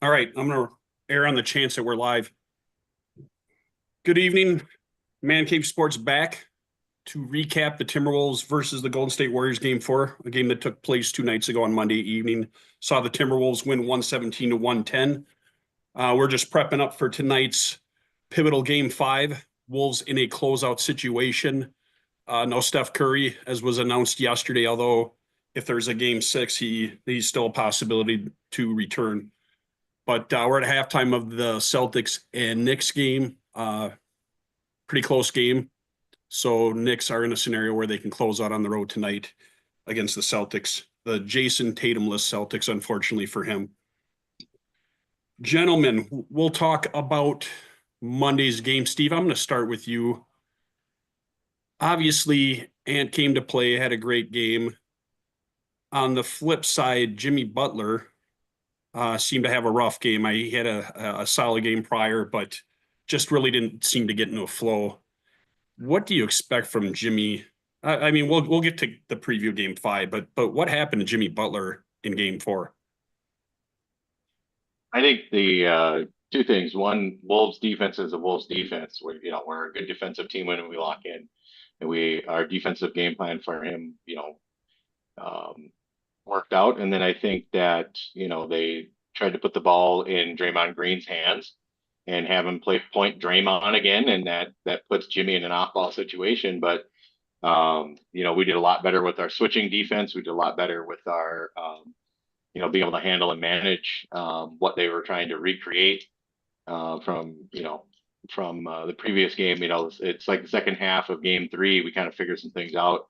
All right, I'm going to err on the chance that we're live. Good evening, Man Cave Sports back to recap the Timberwolves versus the Golden State Warriors game 4, a game that took place 2 nights ago on Monday evening. Saw the Timberwolves win 117 to 110. We're just prepping up for tonight's pivotal game 5. Wolves in a closeout situation. No Steph Curry, as was announced yesterday, although if there's a game 6, he's still a possibility to return. But we're at halftime of the Celtics and Knicks game. Pretty close game. So Knicks are in a scenario where they can close out on the road tonight against the Celtics. The Jason Tatum-less Celtics, unfortunately for him. Gentlemen, we'll talk about Monday's game. Steve, I'm going to start with you. Obviously, Ant came to play, had a great game. On the flip side, Jimmy Butler seemed to have a rough game. He had a solid game prior, but just really didn't seem to get into a flow. What do you expect from Jimmy? I mean, we'll get to the preview game 5, but what happened to Jimmy Butler in game 4? I think the two things. One, Wolves defense is a Wolves defense. We're a good defensive team when we lock in, and our defensive game plan for him, worked out. And then I think that they tried to put the ball in Draymond Green's hands and have him play point Draymond again, and that puts Jimmy in an off-ball situation. But we did a lot better with our switching defense. We did a lot better with our being able to handle and manage what they were trying to recreate from the previous game. It's like the second half of game 3, we kind of figured some things out,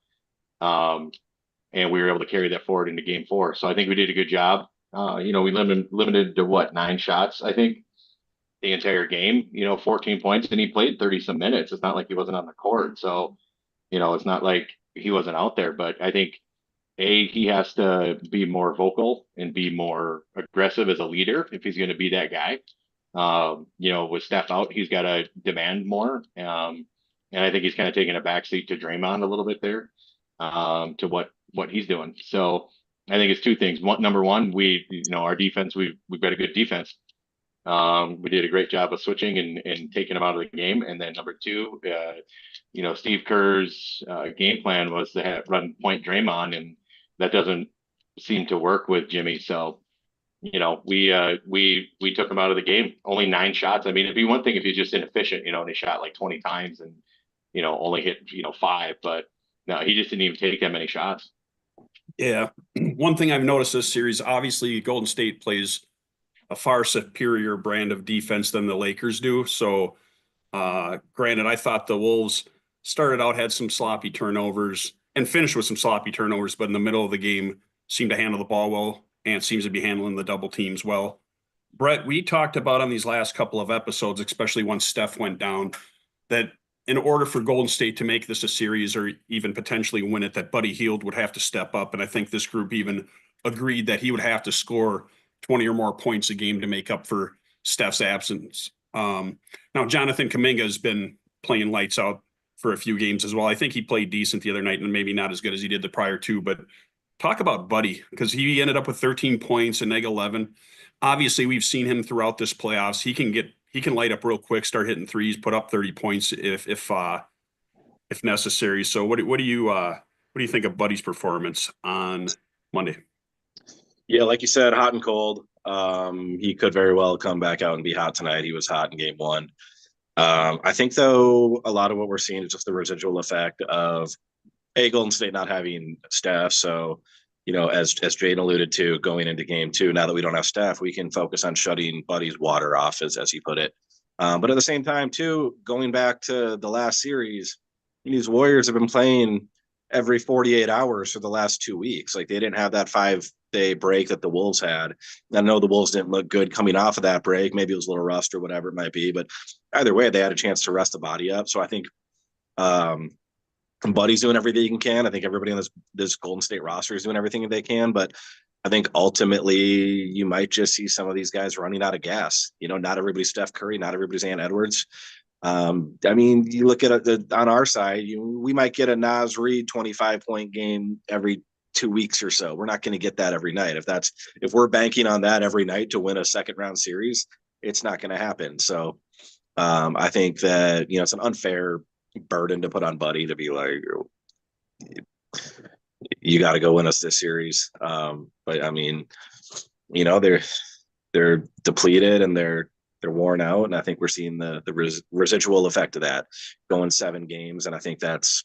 and we were able to carry that forward into game 4. So I think we did a good job. We limited to 9 shots, I think, the entire game. 14 points, and he played 30 some minutes. It's not like he wasn't on the court, so it's not like he wasn't out there. But I think he has to be more vocal and be more aggressive as a leader if he's going to be that guy. With Steph out, he's got to demand more. And I think he's kind of taking a backseat to Draymond a little bit there, to what he's doing. So I think it's two things. Number one, our defense, we've got a good defense. We did a great job of switching and taking him out of the game. And then number two, Steve Kerr's game plan was to run point Draymond, and that doesn't seem to work with Jimmy. So, we took him out of the game. Only 9 shots. I mean, it'd be one thing if he's just inefficient, and he shot like 20 times and, only hit, 5. But no, he just didn't even take that many shots. Yeah. One thing I've noticed this series, obviously Golden State plays a far superior brand of defense than the Lakers do. So, granted, I thought the Wolves started out, had some sloppy turnovers and finished with some sloppy turnovers, but in the middle of the game seemed to handle the ball well and seems to be handling the double teams well. Brett, we talked about on these last couple of episodes, especially once Steph went down, that in order for Golden State to make this a series or even potentially win it, that Buddy Hield would have to step up. And I think this group even agreed that he would have to score 20 or more points a game to make up for Steph's absence. Now, Jonathan Kuminga has been playing lights out for a few games as well. I think he played decent the other night and maybe not as good as he did the prior 2, but talk about Buddy, because he ended up with 13 points and neg 11. Obviously, we've seen him throughout this playoffs. He can light up real quick, start hitting threes, put up 30 points if necessary. So what do you think of Buddy's performance on Monday? Yeah, like you said, hot and cold. He could very well come back out and be hot tonight. He was hot in game 1. I think, though, a lot of what we're seeing is just the residual effect of Golden State not having Steph. So, as Jaden alluded to, going into game 2, now that we don't have Steph, we can focus on shutting Buddy's water off, as he put it. But at the same time, too, going back to the last series, these Warriors have been playing every 48 hours for the last 2 weeks. Like, they didn't have that 5-day break that the Wolves had. I know the Wolves didn't look good coming off of that break. Maybe it was a little rust or whatever it might be. But either way, they had a chance to rest the body up. So I think Buddy's doing everything he can. I think everybody on this Golden State roster is doing everything they can. But I think ultimately you might just see some of these guys running out of gas. Not everybody's Steph Curry, not everybody's Ant Edwards. I mean, you look at on our side, we might get a Naz Reid 25-point game every 2 weeks or so. We're not going to get that every night. If we're banking on that every night to win a second round series, it's not going to happen. So I think that, it's an unfair burden to put on Buddy to be like, you got to go win us this series. But I mean, they're depleted and they're worn out, and I think we're seeing the residual effect of that going 7 games, and I think that's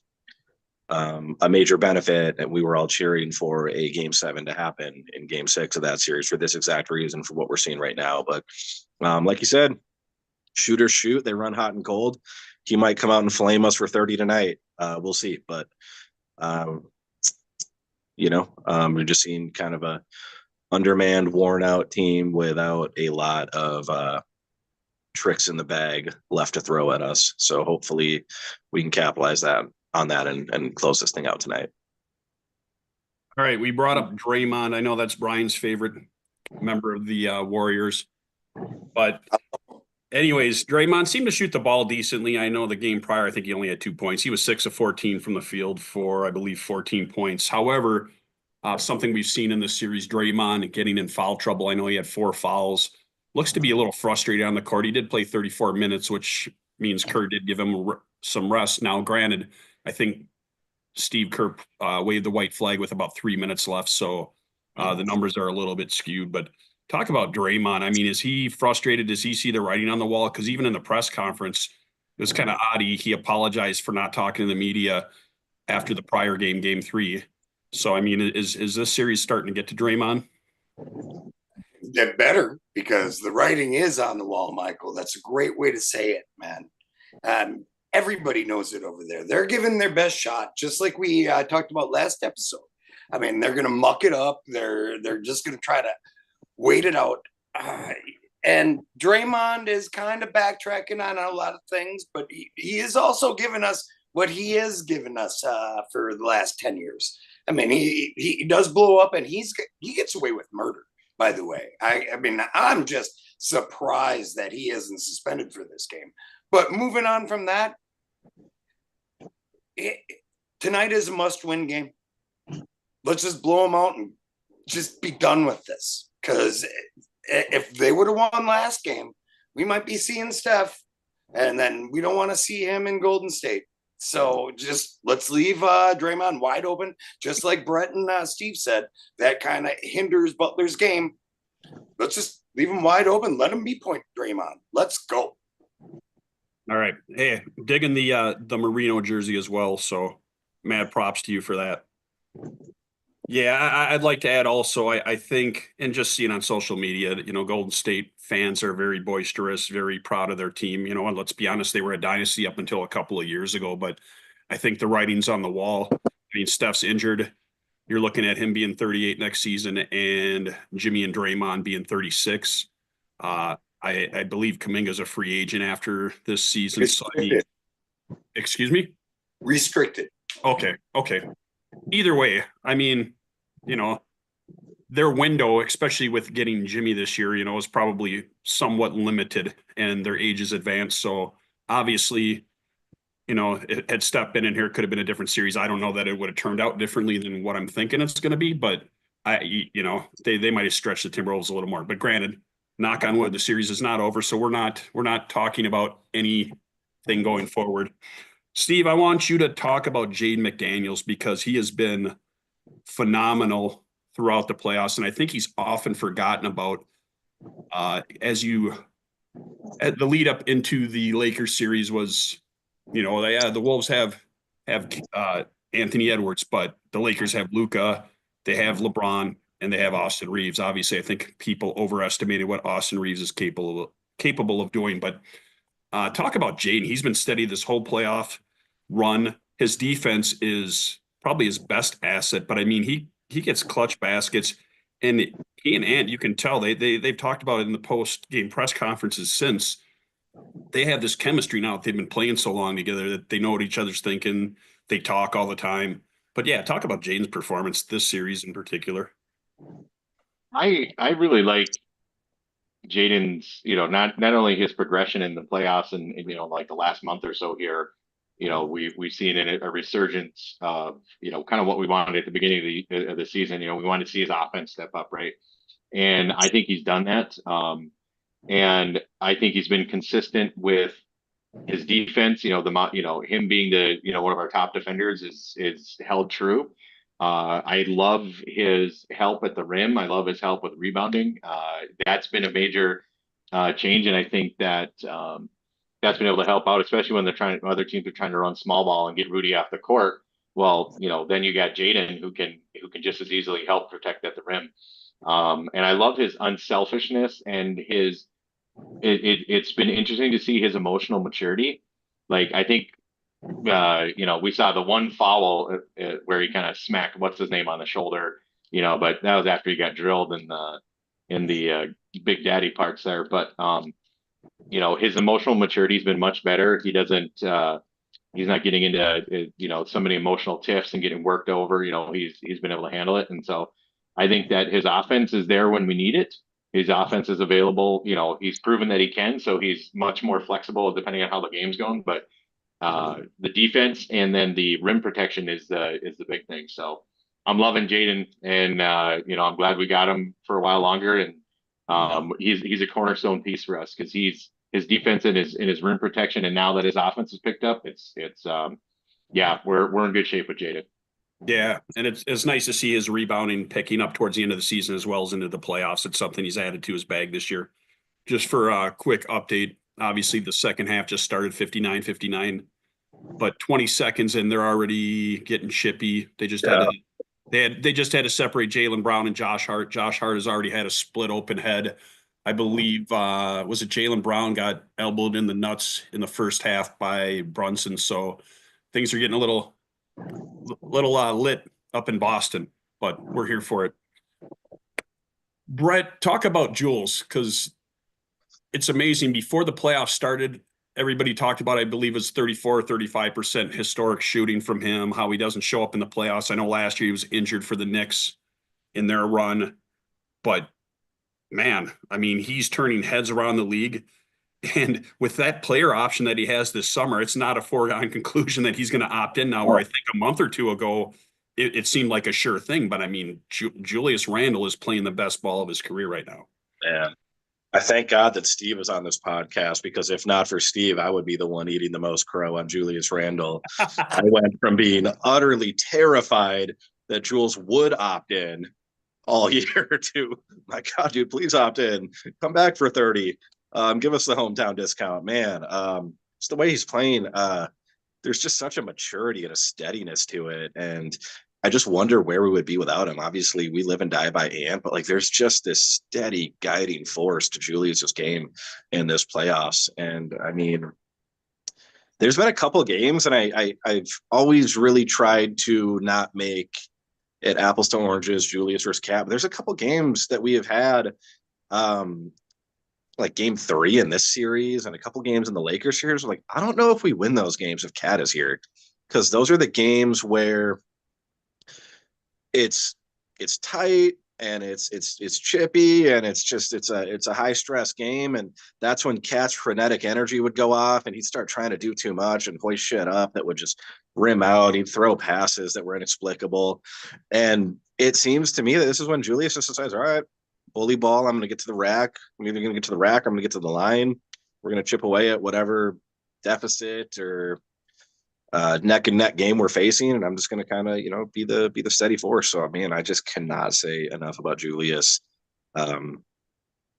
a major benefit. And we were all cheering for a Game 7 to happen in Game 6 of that series for this exact reason, for what we're seeing right now. But like you said, shooters shoot. They run hot and cold. He might come out and flame us for 30 tonight. We'll see. But we're just seeing kind of a undermanned, worn out team without a lot of tricks in the bag left to throw at us. So hopefully we can capitalize on that and close this thing out tonight. All right, we brought up Draymond. I know that's Brian's favorite member of the Warriors, but anyways, Draymond seemed to shoot the ball decently. I know the game prior, I think he only had 2 points. He was 6 of 14 from the field for, I believe, 14 points. However, something we've seen in this series, Draymond getting in foul trouble. I know he had 4 fouls. Looks to be a little frustrated on the court. He did play 34 minutes, which means Kerr did give him some rest. Now, granted, I think Steve Kerr waved the white flag with about 3 minutes left, so the numbers are a little bit skewed. But talk about Draymond. I mean, is he frustrated? Does he see the writing on the wall? Because even in the press conference, it was kind of odd. He apologized for not talking to the media after the prior game, Game 3. So, I mean, is this series starting to get to Draymond? Get better, because the writing is on the wall, Michael. That's a great way to say it, man. Everybody knows it over there. They're giving their best shot, just like we talked about last episode. I mean, they're going to muck it up. They're just going to try to wait it out. And Draymond is kind of backtracking on a lot of things, but he is also giving us what he has given us for the last 10 years. I mean, he does blow up, and he gets away with murder, by the way. I mean, I'm just surprised that he isn't suspended for this game. But moving on from that, tonight is a must-win game. Let's just blow them out and just be done with this. Because if they would have won last game, we might be seeing Steph, and then we don't want to see him in Golden State. So just let's leave Draymond wide open, just like Brett and Steve said. That kind of hinders Butler's game. Let's just leave him wide open. Let him be point Draymond. Let's go. All right. Hey, digging the Marino jersey as well. So mad props to you for that. Yeah, I'd like to add also, I think, and just seeing on social media, Golden State fans are very boisterous, very proud of their team. And let's be honest, they were a dynasty up until a couple of years ago, but I think the writing's on the wall. I mean, Steph's injured. You're looking at him being 38 next season and Jimmy and Draymond being 36. I believe Kuminga's a free agent after this season. So, excuse me? Restricted. Okay. Either way, I mean, their window, especially with getting Jimmy this year, is probably somewhat limited, and their age is advanced. So obviously, had Steph been in here, it could have been a different series. I don't know that it would have turned out differently than what I'm thinking it's going to be, but they might have stretched the Timberwolves a little more. But granted, knock on wood, the series is not over, so we're not talking about anything going forward. Steve, I want you to talk about Jaden McDaniels, because he has been phenomenal throughout the playoffs, and I think he's often forgotten about at the lead up into the Lakers series was, the Wolves have Anthony Edwards, but the Lakers have Luka, they have LeBron, and they have Austin Reeves. Obviously, I think people overestimated what Austin Reeves is capable of doing, but talk about Jaden. He's been steady this whole playoff run. His defense is probably his best asset, but I mean, he gets clutch baskets, and he and Ant, you can tell they've talked about it in the post-game press conferences since. They have this chemistry now. They've been playing so long together that they know what each other's thinking. They talk all the time. But yeah, talk about Jaden's performance this series in particular. I really like Jaden's, not only his progression in the playoffs and like the last month or so here, we've seen a resurgence of, kind of what we wanted at the beginning of the season. We wanted to see his offense step up, right? And I think he's done that. And I think he's been consistent with his defense. Him being one of our top defenders is held true. I love his help at the rim. I love his help with rebounding. That's been a major change, and I think that that's been able to help out, especially when other teams are trying to run small ball and get Rudy off the court. Well, then you got Jaden who can just as easily help protect at the rim. And I love his unselfishness and it's been interesting to see his emotional maturity. Like, I think, we saw the one foul where he kind of smacked what's his name on the shoulder, but that was after he got drilled in the Big Daddy parts there. But his emotional maturity has been much better. He doesn't, he's not getting into so many emotional tiffs and getting worked over. He's been able to handle it, and so I think that his offense is there when we need it. His offense is available. He's proven that he can, so he's much more flexible depending on how the game's going. But the defense and then the rim protection is the big thing. So I'm loving Jaden, and I'm glad we got him for a while longer. And he's a cornerstone piece for us because his defense and his rim protection, and now that his offense is picked up, we're in good shape with Jaden. Yeah, and it's nice to see his rebounding picking up towards the end of the season as well as into the playoffs. It's something he's added to his bag this year. Just for a quick update, obviously the second half just started 59-59, but 20 seconds and they're already getting chippy. They just had to separate Jaylen Brown and Josh Hart. Josh Hart has already had a split open head. I believe was it Jaylen Brown got elbowed in the nuts in the first half by Brunson. So things are getting a little lit up in Boston, but we're here for it. Brett, talk about Jules, because it's amazing. Before the playoffs started, everybody talked about, I believe it's 34 or 35% historic shooting from him, how he doesn't show up in the playoffs. I know last year he was injured for the Knicks in their run, but man, I mean, he's turning heads around the league. And with that player option that he has this summer, it's not a foregone conclusion that he's going to opt in now, where I think a month or two ago, it seemed like a sure thing. But I mean, Julius Randle is playing the best ball of his career right now. Yeah. I thank God that Steve is on this podcast, because if not for Steve, I would be the one eating the most crow on Julius Randle. I went from being utterly terrified that Jules would opt in all year to, my God, dude, please opt in. Come back for 30. Give us the hometown discount, man. It's the way he's playing. There's just such a maturity and a steadiness to it. And I just wonder where we would be without him. Obviously, we live and die by Ant, but there's just this steady guiding force to Julius's game in this playoffs. And I mean, there's been a couple of games, and I've always really tried to not make it apples to oranges, Julius versus Cat. There's a couple of games that we have had, like game 3 in this series and a couple games in the Lakers series. I don't know if we win those games if Cat is here, because those are the games where it's tight and it's chippy, and it's a high stress game. And that's when Cat's frenetic energy would go off and he'd start trying to do too much and hoist shit up that would just rim out. He'd throw passes that were inexplicable. And it seems to me that this is when Julius just decides, all right, bully ball, I'm going to get to the rack. I'm either going to get to the rack or I'm going to get to the line. We're going to chip away at whatever deficit or neck and neck game we're facing, and I'm just going to kind of be the steady force. So man, I just cannot say enough about Julius.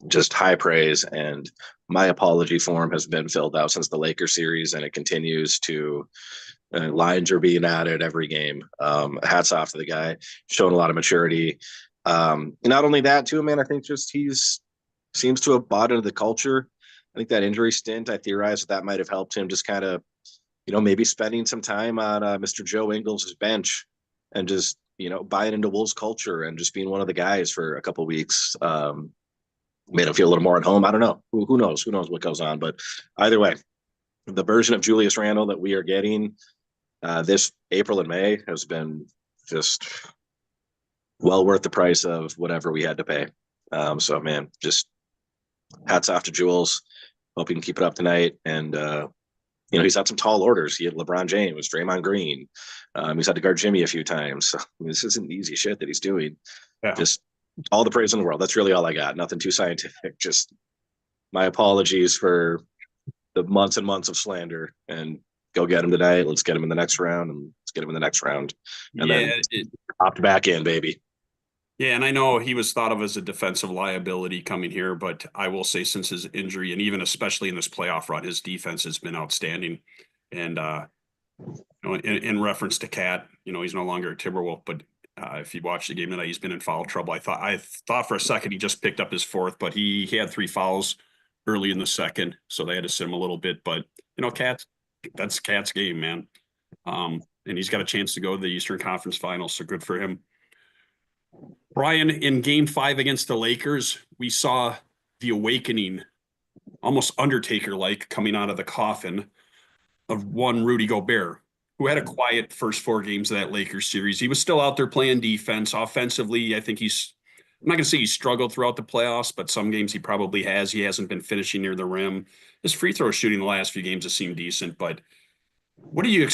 Just high praise, and my apology form has been filled out since the Lakers series, and it continues to. Lines are being added every game. Hats off to the guy, showing a lot of maturity. Not only that too, man, I think just he's seems to have bought into the culture. I think that injury stint, I theorize that might have helped him just kind of, maybe spending some time on Mr. Joe Ingles' bench and just, buying into Wolves culture and just being one of the guys for a couple of weeks. Made him feel a little more at home. I don't know. Who knows? Who knows what goes on? But either way, the version of Julius Randle that we are getting this April and May has been just well worth the price of whatever we had to pay. So man, just hats off to Jules. Hope you can keep it up tonight. And He's had some tall orders. He had LeBron James, Draymond Green. He's had to guard Jimmy a few times. So, this isn't easy shit that he's doing. Yeah. Just all the praise in the world. That's really all I got. Nothing too scientific. Just my apologies for the months and months of slander, and go get him tonight. Let's get him in the next round, and let's get him in the next round. And then popped back in, baby. Yeah, and I know he was thought of as a defensive liability coming here, but I will say since his injury, and even especially in this playoff run, his defense has been outstanding. And in reference to Cat, he's no longer a Timberwolf, but if you watch the game tonight, he's been in foul trouble. I thought for a second he just picked up his fourth, but he had 3 fouls early in the second, so they had to sit him a little bit. But that's Cat's game, man. And he's got a chance to go to the Eastern Conference Finals, so good for him. Brian, in Game 5 against the Lakers, we saw the awakening, almost Undertaker-like, coming out of the coffin of one Rudy Gobert, who had a quiet first 4 games of that Lakers series. He was still out there playing defense. Offensively, I think I'm not going to say he struggled throughout the playoffs, but some games he probably has. He hasn't been finishing near the rim. His free throw shooting the last few games has seemed decent, but what do you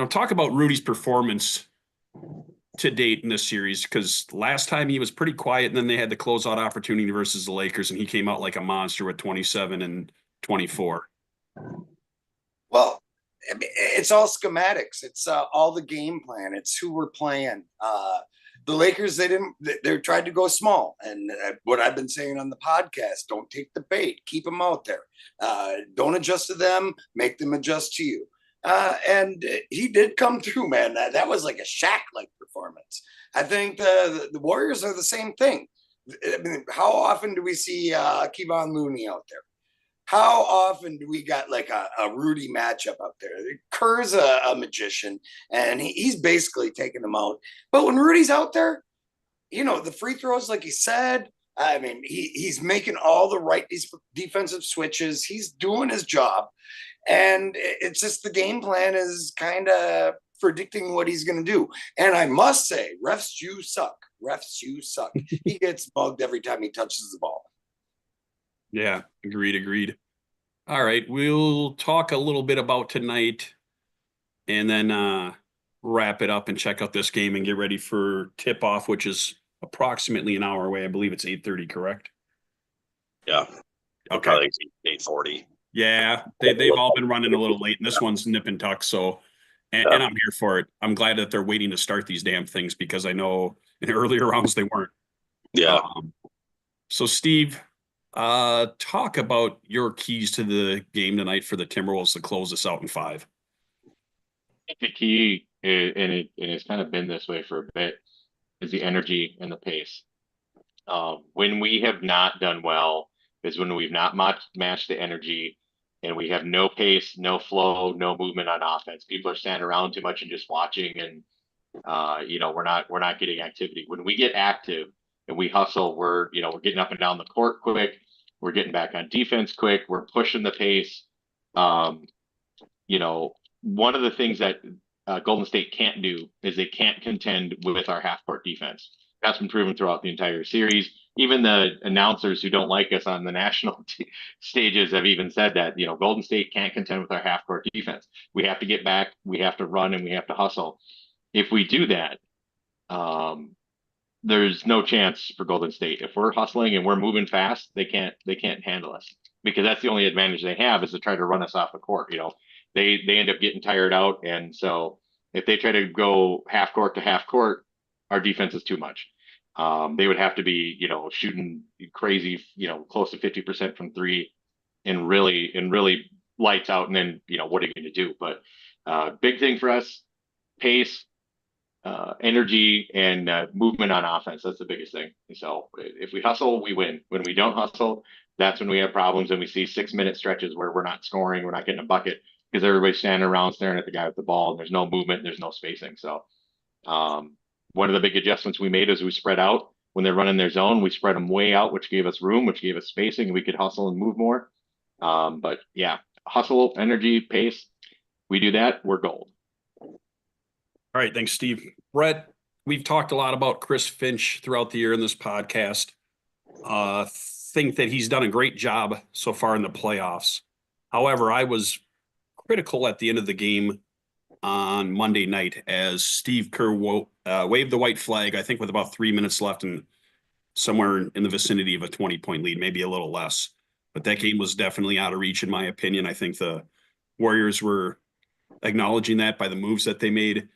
talk about Rudy's performance to date in this series? Because last time he was pretty quiet, and then they had the closeout opportunity versus the Lakers, and he came out like a monster with 27 and 24. Well, it's all schematics. It's all the game plan. It's who we're playing. The Lakers, they tried to go small. And what I've been saying on the podcast, don't take the bait, keep them out there. Don't adjust to them, make them adjust to you. And he did come through, man. That was like a Shaq-like performance. I think the Warriors are the same thing. I mean, how often do we see Kevon Looney out there? How often do we got like a Rudy matchup out there? Kerr's a magician, and he's basically taking them out. But when Rudy's out there, the free throws, like he said, I mean, he's making all the right defensive switches. He's doing his job. And it's just the game plan is kind of predicting what he's going to do. And I must say, refs, you suck. Refs, you suck. He gets bugged every time he touches the ball. Yeah, agreed. All right, we'll talk a little bit about tonight and then wrap it up and check out this game and get ready for tip-off, which is approximately an hour away. I believe it's 8:30, correct? Yeah. Okay. Probably 8:40. Yeah, they've all been running a little late, and this one's nip and tuck, so and I'm here for it. I'm glad that they're waiting to start these damn things because I know in earlier rounds they weren't. Yeah. So Steve, talk about your keys to the game tonight for the Timberwolves to close this out in 5. The key, and it's kind of been this way for a bit, is the energy and the pace. When we have not done well is when we've not matched the energy, and we have no pace, no flow, no movement on offense. People are standing around too much and just watching, and we're not getting activity. When we get active and we hustle, we're getting up and down the court quick. We're getting back on defense quick. We're pushing the pace. One of the things that Golden State can't do is they can't contend with our half-court defense. That's been proven throughout the entire series. Even the announcers who don't like us on the national stages have even said that, Golden State can't contend with our half-court defense. We have to get back, we have to run, and we have to hustle. If we do that, there's no chance for Golden State. If we're hustling and we're moving fast, they can't handle us, because that's the only advantage they have, is to try to run us off the court. They end up getting tired out, and so if they try to go half court to half court, our defense is too much. They would have to be, shooting crazy, close to 50% from 3, and really lights out. And then, what are you going to do? But big thing for us, pace, energy, and movement on offense. That's the biggest thing. So if we hustle, we win. When we don't hustle, that's when we have problems, and we see 6-minute stretches where we're not scoring, we're not getting a bucket, because everybody's standing around staring at the guy with the ball, and there's no movement, there's no spacing. So one of the big adjustments we made is we spread out. When they're running their zone, we spread them way out, which gave us room, which gave us spacing, and we could hustle and move more. But yeah, hustle, energy, pace. We do that, we're gold. All right, thanks, Steve. Brett, we've talked a lot about Chris Finch throughout the year in this podcast. Think that he's done a great job so far in the playoffs. However, I was critical at the end of the game on Monday night as Steve Kerr waved the white flag, I think with about 3 minutes left and somewhere in the vicinity of a 20-point lead, maybe a little less. But that game was definitely out of reach, in my opinion. I think the Warriors were acknowledging that by the moves that they made.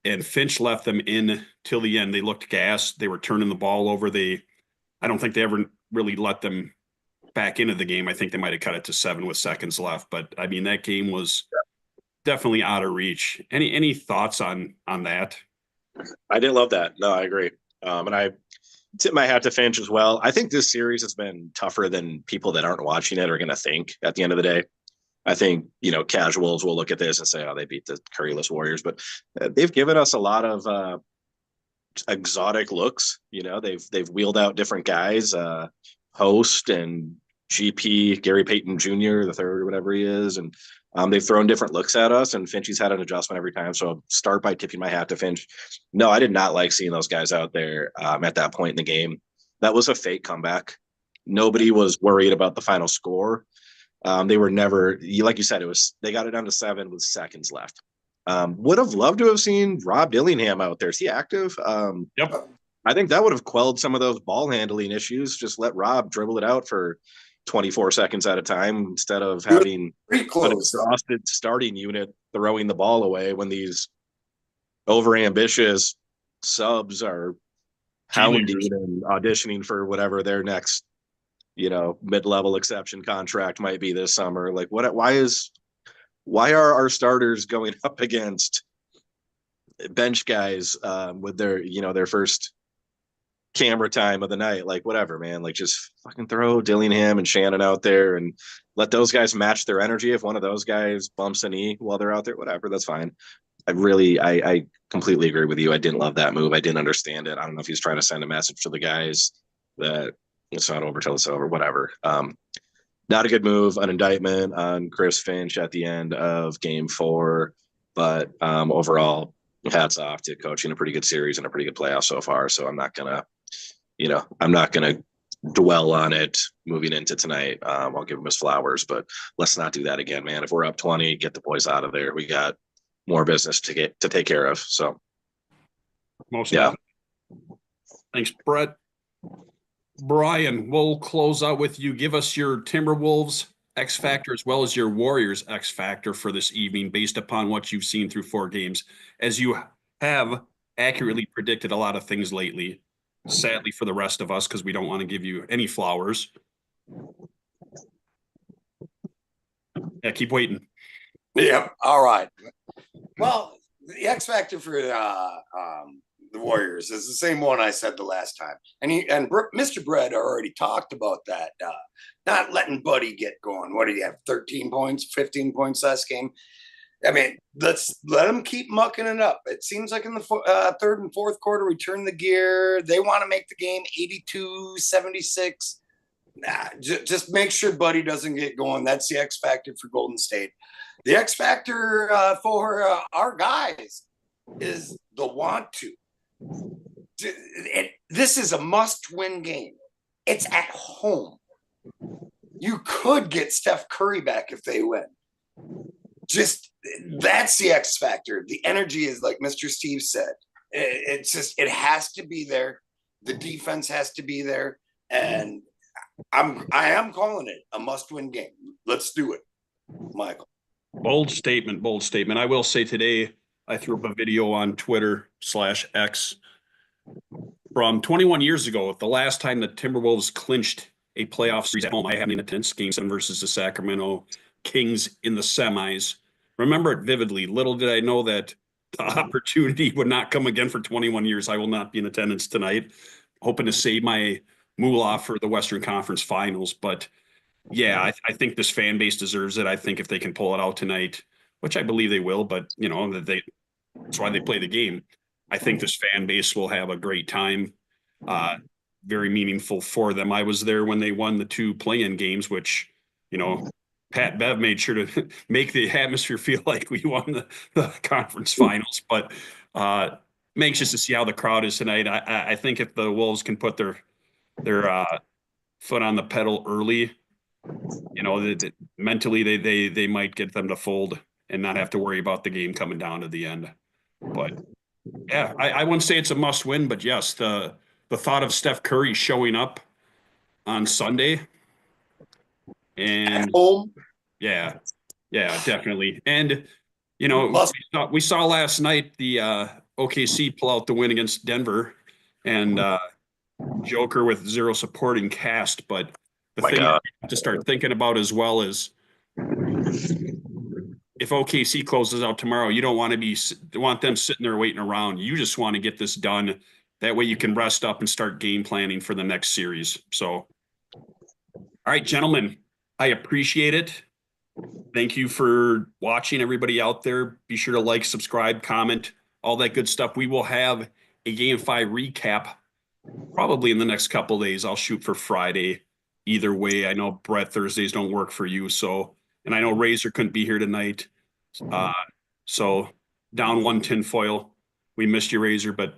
And Finch left them in till the end. They looked gassed. They were turning the ball over. I don't think they ever really let them back into the game. I think they might have cut it to 7 with seconds left. But I mean, that game was definitely out of reach. Any thoughts on that? I didn't love that. No, I agree. And I tip my hat to Finch as well. I think this series has been tougher than people that aren't watching it are going to think at the end of the day. I think, casuals will look at this and say, oh, they beat the Curryless Warriors, but they've given us a lot of exotic looks. They've wheeled out different guys, Host and GP, Gary Payton Jr., the third or whatever he is. And they've thrown different looks at us, and Finchie's had an adjustment every time. So I'll start by tipping my hat to Finch. No, I did not like seeing those guys out there at that point in the game. That was a fake comeback. Nobody was worried about the final score. They were never, like you said, they got it down to 7 with seconds left. Would have loved to have seen Rob Dillingham out there. Is he active? Yep. I think that would have quelled some of those ball handling issues. Just let Rob dribble it out for 24 seconds at a time instead of having an exhausted starting unit throwing the ball away when these overambitious subs are hounding and auditioning for whatever their next mid-level exception contract might be this summer. Like, why are our starters going up against bench guys with their first camera time of the night? Like, whatever, man. Like, just fucking throw Dillingham and Shannon out there and let those guys match their energy. If one of those guys bumps a knee while they're out there, whatever, that's fine. I completely agree with you. I didn't love that move. I didn't understand it. I don't know if he's trying to send a message to the guys that it's not over till it's over, whatever. Not a good move, an indictment on Chris Finch at the end of game 4. But overall, hats off to coaching a pretty good series and a pretty good playoff so far. So I'm not going to dwell on it moving into tonight. I'll give him his flowers, but let's not do that again, man. If we're up 20, get the boys out of there. We got more business to take care of. So most definitely. Thanks, Brett. Brian, we'll close out with you. Give us your Timberwolves X factor as well as your Warriors X factor for this evening based upon what you've seen through 4 games, as you have accurately predicted a lot of things lately. Sadly for the rest of us, because we don't want to give you any flowers. Yeah, keep waiting. Yep. All right. Well, the X factor for the Warriors is the same one I said the last time, and Mr. Brett already talked about that. Not letting Buddy get going. What did he have? 13 points, 15 points last game. I mean, let's let them keep mucking it up. It seems like in the third and fourth quarter, we turn the gear. They want to make the game 82-76. Nah, just make sure Buddy doesn't get going. That's the X factor for Golden State. The X factor for our guys is the want to. This is a must-win game. It's at home. You could get Steph Curry back if they win. That's the X factor. The energy is like Mr. Steve said. It has to be there. The defense has to be there, and I am calling it a must-win game. Let's do it, Michael. Bold statement. I will say today I threw up a video on Twitter/X from 21 years ago. The last time the Timberwolves clinched a playoff series at home, I had in attendance game 7 versus the Sacramento Kings in the semis. Remember it vividly. Little did I know that the opportunity would not come again for 21 years. I will not be in attendance tonight, hoping to save my moolah for the Western Conference Finals. But yeah, I think this fan base deserves it. I think if they can pull it out tonight, which I believe they will, but that's why they play the game. I think this fan base will have a great time. Very meaningful for them. I was there when they won the 2 play-in games, which, Pat Bev made sure to make the atmosphere feel like we won the conference finals. But I'm anxious to see how the crowd is tonight. I think if the Wolves can put their foot on the pedal early, you know, that mentally they might get them to fold and not have to worry about the game coming down to the end. But yeah, I wouldn't say it's a must win, but yes, the thought of Steph Curry showing up on Sunday At and home, yeah, yeah, definitely. And you know, must we saw last night the OKC pull out the win against Denver and Joker with zero supporting cast. But the My thing God. you have to start thinking about as well is if OKC closes out tomorrow, you don't want them sitting there waiting around. You just want to get this done. That way you can rest up and start game planning for the next series. So, all right, gentlemen, I appreciate it. Thank you for watching, everybody out there. Be sure to like, subscribe, comment, all that good stuff. We will have a Game 5 recap probably in the next couple of days. I'll shoot for Friday. Either way, I know Brett, Thursdays don't work for you. So, and I know Razor couldn't be here tonight. So down one tinfoil. We missed you, Razor, but